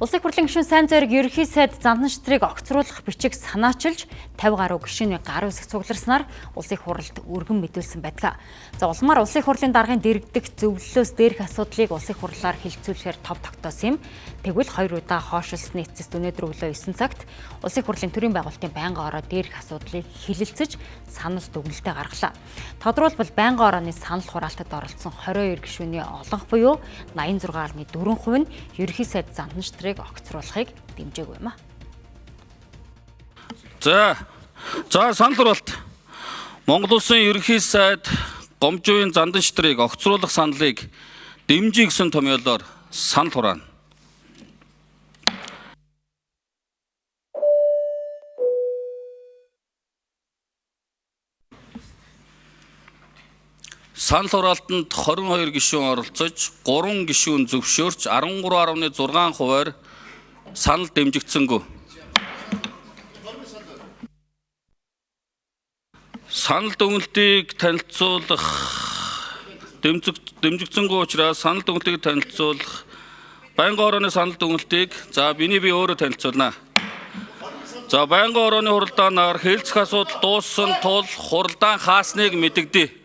Улсын хурлын гишүүн сайн зориг ерөнхий сайд Зандан шитрийг огцруулах бичиг санаачилж 50 гаруй гишүүний гар үсэг цугларснаар улсын хурлд өргөн мэдүүлсэн байдаг. За улмаар улсын хурлын даргын дэргэдэх зөвлөлөөс дээрх асуудлыг улсын хурлаар хилцүүлэхээр тов тогтоосон юм. Тэгвэл 2 удаа хойшилсны эцэст өнөөдөр өглөө 9 цагт улсын хурлын төрийн байгуулалтын байнгын ороо дээрх асуудлыг хэлэлцэж санал дүгнэлтээ гаргалаа. Тодорхойлбол байнгын орооны санал хураалтад оролцсон 22 гишүүний олонх буюу 86.4% нь ерөнхий сайд Зандан шитрийг огцруулахыг дэмжээгүй юм а. За санал хураалт. Монгол улсын ерөнхий сайд Гомжийн Зандан шитрийг огцруулах саналыг дэмжиж гисэн томьёолоор санал хураана. Санал хураалтанд 22 гишүүн оролцож, 3 гишүүн зөвшөөрч 13.6%-аар санал дэмжигдсэнгүй. Санал дүгнэлтийг танилцуулах дэмжигдсэнгүй учраас санал дүгнэлтийг танилцуулах байнгын орооны санал дүгнэлтийг би өөрөө танилцуулна. За байнгын орооны хуралдаанаар хэлцэх асуудал дууссан тул хуралдаан хаасныг мэдэгдэе.